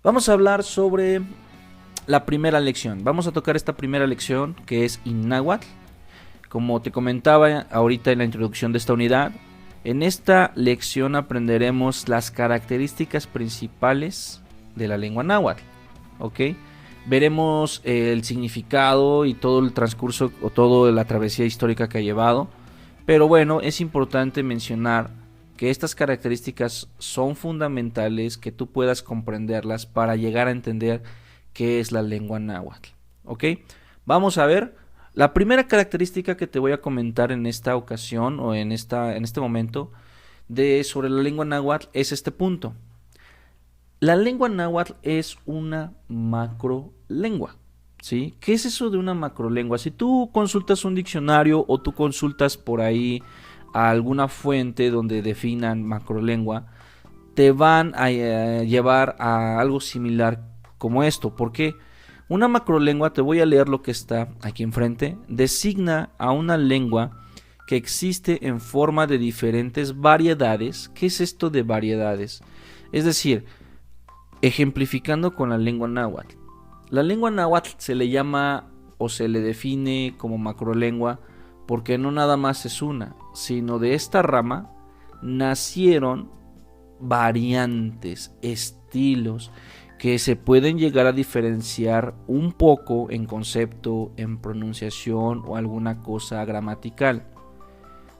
Vamos a hablar sobre la primera lección. Vamos a tocar esta primera lección que es Innáhuatl. Como te comentaba ahorita en la introducción de esta unidad, en esta lección aprenderemos las características principales de la lengua náhuatl. ¿Ok? Veremos el significado y todo el transcurso o toda la travesía histórica que ha llevado. Pero bueno, es importante mencionar que estas características son fundamentales, que tú puedas comprenderlas para llegar a entender qué es la lengua náhuatl. ¿Ok? Vamos a ver. La primera característica que te voy a comentar en esta ocasión o en este momento sobre la lengua náhuatl es este punto. La lengua náhuatl es una macrolengua. ¿Sí? ¿Qué es eso de una macrolengua? Si tú consultas un diccionario o tú consultas por ahí a alguna fuente donde definan macrolengua, te van a llevar a algo similar como esto. ¿Por qué? Una macrolengua, te voy a leer lo que está aquí enfrente, designa a una lengua que existe en forma de diferentes variedades. ¿Qué es esto de variedades? Es decir, ejemplificando con la lengua náhuatl. La lengua náhuatl se le llama o se le define como macrolengua porque no nada más es una, sino de esta rama nacieron variantes, estilos que se pueden llegar a diferenciar un poco en concepto, en pronunciación o alguna cosa gramatical.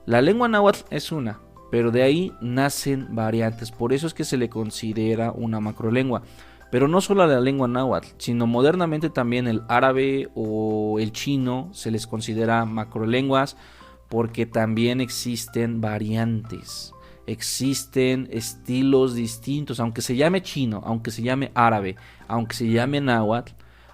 La lengua náhuatl es una, pero de ahí nacen variantes, por eso es que se le considera una macrolengua. Pero no solo a la lengua náhuatl, sino modernamente también el árabe o el chino se les considera macrolenguas porque también existen variantes, existen estilos distintos, aunque se llame chino, aunque se llame árabe, aunque se llame náhuatl,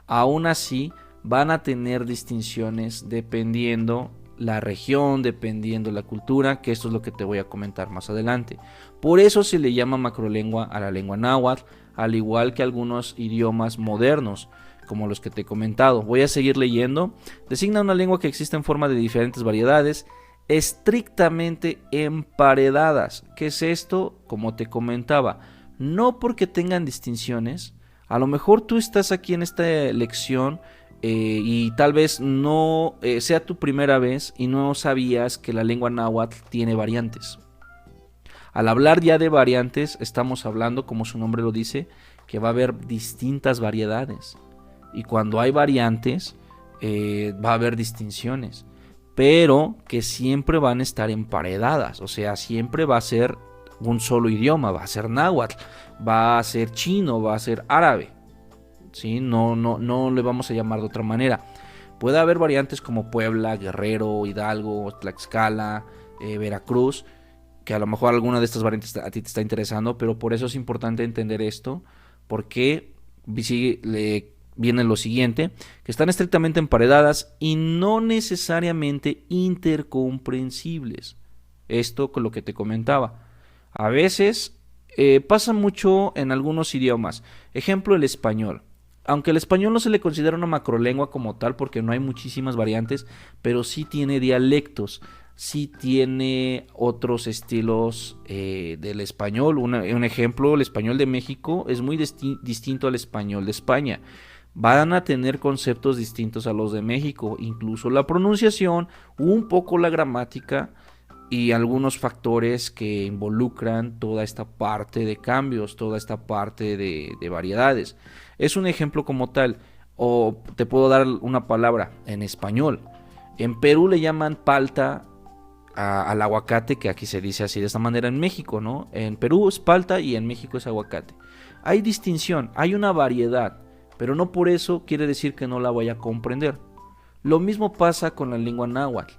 aún así van a tener distinciones dependiendo la región, dependiendo la cultura, que esto es lo que te voy a comentar más adelante. Por eso se le llama macrolengua a la lengua náhuatl, al igual que algunos idiomas modernos, como los que te he comentado. Voy a seguir leyendo. Designa una lengua que existe en forma de diferentes variedades, estrictamente emparedadas. ¿Qué es esto? Como te comentaba, no porque tengan distinciones. A lo mejor tú estás aquí en esta lección y tal vez no sea tu primera vez y no sabías que la lengua náhuatl tiene variantes. Al hablar ya de variantes, estamos hablando, como su nombre lo dice, que va a haber distintas variedades. Y cuando hay variantes, va a haber distinciones. Pero que siempre van a estar emparedadas. O sea, siempre va a ser un solo idioma. Va a ser náhuatl, va a ser chino, va a ser árabe. ¿Sí? No le vamos a llamar de otra manera. Puede haber variantes como Puebla, Guerrero, Hidalgo, Tlaxcala, Veracruz, que a lo mejor alguna de estas variantes a ti te está interesando, pero por eso es importante entender esto, porque viene lo siguiente, que están estrictamente emparedadas y no necesariamente intercomprensibles. Esto con lo que te comentaba. A veces pasa mucho en algunos idiomas. Ejemplo, el español. Aunque el español no se le considera una macrolengua como tal porque no hay muchísimas variantes, pero sí tiene dialectos, sí tiene otros estilos del español. Un ejemplo, el español de México es muy distinto al español de España. Van a tener conceptos distintos a los de México, incluso la pronunciación, un poco la gramática y algunos factores que involucran toda esta parte de cambios, toda esta parte de variedades. Es un ejemplo como tal, o te puedo dar una palabra en español. En Perú le llaman palta al aguacate, que aquí se dice así de esta manera en México, ¿no? En Perú es palta y en México es aguacate. Hay distinción, hay una variedad, pero no por eso quiere decir que no la vaya a comprender. Lo mismo pasa con la lengua náhuatl.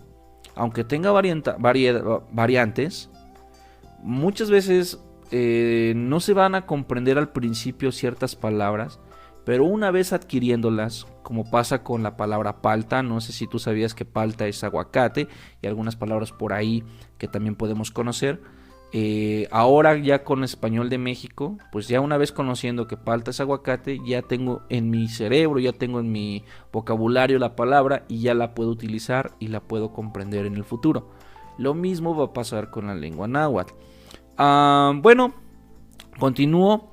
Aunque tenga variantes, muchas veces no se van a comprender al principio ciertas palabras, pero una vez adquiriéndolas, como pasa con la palabra palta, no sé si tú sabías que palta es aguacate y algunas palabras por ahí que también podemos conocer. Ahora ya con español de México, pues ya una vez conociendo que palta es aguacate, ya tengo en mi cerebro, ya tengo en mi vocabulario la palabra y ya la puedo utilizar y la puedo comprender en el futuro. Lo mismo va a pasar con la lengua náhuatl. Bueno, continúo.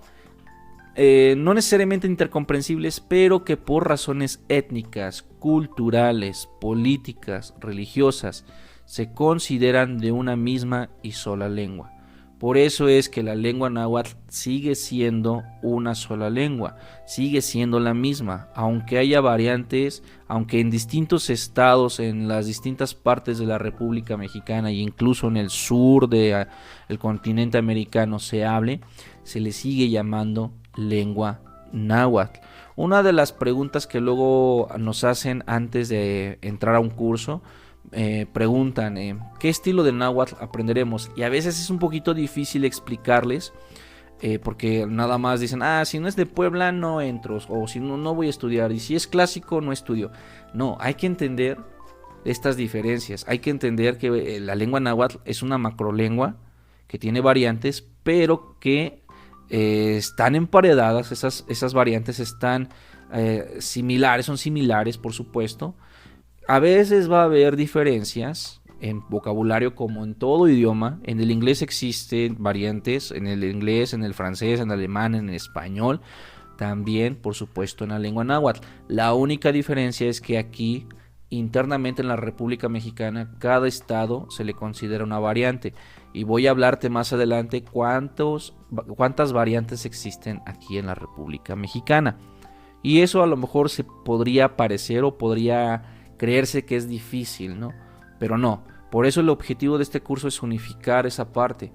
no necesariamente intercomprensibles, pero que por razones étnicas, culturales, políticas, religiosas, se consideran de una misma y sola lengua. Por eso es que la lengua náhuatl sigue siendo una sola lengua, sigue siendo la misma, aunque haya variantes, aunque en distintos estados, en las distintas partes de la República Mexicana e incluso en el sur del continente americano se hable, se le sigue llamando lengua náhuatl. Una de las preguntas que luego nos hacen antes de entrar a un curso, preguntan ¿qué estilo de náhuatl aprenderemos? Y a veces es un poquito difícil explicarles, porque nada más dicen, si no es de Puebla no entro, o si no, no voy a estudiar, y si es clásico no estudio. No, hay que entender estas diferencias, hay que entender que la lengua náhuatl es una macrolengua que tiene variantes, pero que están emparedadas, esas variantes están similares, son similares por supuesto. A veces va a haber diferencias en vocabulario como en todo idioma. En el inglés existen variantes, en el inglés, en el francés, en el alemán, en el español, también por supuesto en la lengua náhuatl. La única diferencia es que aquí internamente en la República Mexicana cada estado se le considera una variante, y voy a hablarte más adelante cuántas variantes existen aquí en la República Mexicana. Y eso a lo mejor se podría parecer o podría creerse que es difícil, ¿no? Pero no, por eso el objetivo de este curso es unificar esa parte,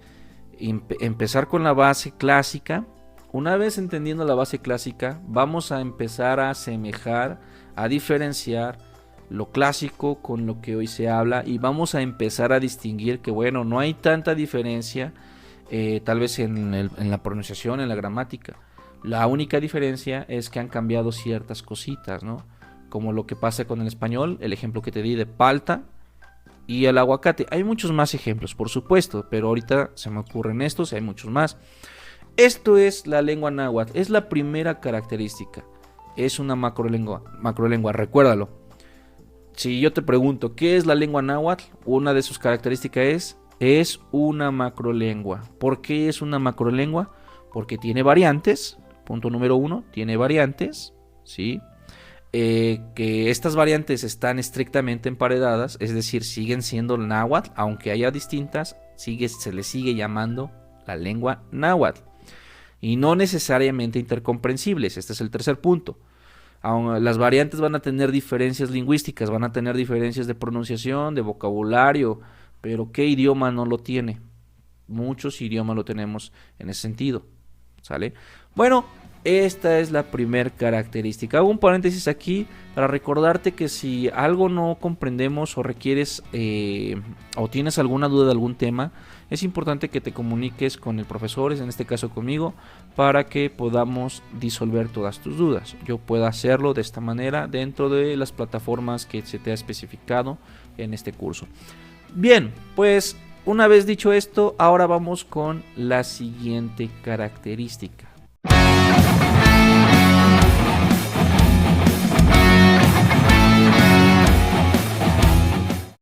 empezar con la base clásica. Una vez entendiendo la base clásica, vamos a empezar a asemejar, a diferenciar lo clásico con lo que hoy se habla, y vamos a empezar a distinguir que bueno, no hay tanta diferencia, tal vez en la pronunciación, en la gramática. La única diferencia es que han cambiado ciertas cositas, ¿no? Como lo que pasa con el español, el ejemplo que te di de palta y el aguacate. Hay muchos más ejemplos, por supuesto, pero ahorita se me ocurren estos y hay muchos más. Esto es la lengua náhuatl, es la primera característica. Es una macrolengua, recuérdalo. Si yo te pregunto, ¿qué es la lengua náhuatl? Una de sus características es una macrolengua. ¿Por qué es una macrolengua? Porque tiene variantes, punto número 1, tiene variantes, ¿sí? Que estas variantes están estrictamente emparedadas, es decir, siguen siendo náhuatl, aunque haya distintas, se le sigue llamando la lengua náhuatl, y no necesariamente intercomprensibles. Este es el tercer punto. Las variantes van a tener diferencias lingüísticas, van a tener diferencias de pronunciación, de vocabulario, pero ¿qué idioma no lo tiene? Muchos idiomas lo tenemos en ese sentido, ¿sale? Bueno, esta es la primera característica. Hago un paréntesis aquí para recordarte que si algo no comprendemos o requieres o tienes alguna duda de algún tema, es importante que te comuniques con el profesor, en este caso conmigo, para que podamos disolver todas tus dudas. Yo puedo hacerlo de esta manera dentro de las plataformas que se te ha especificado en este curso. Bien, pues una vez dicho esto, ahora vamos con la siguiente característica.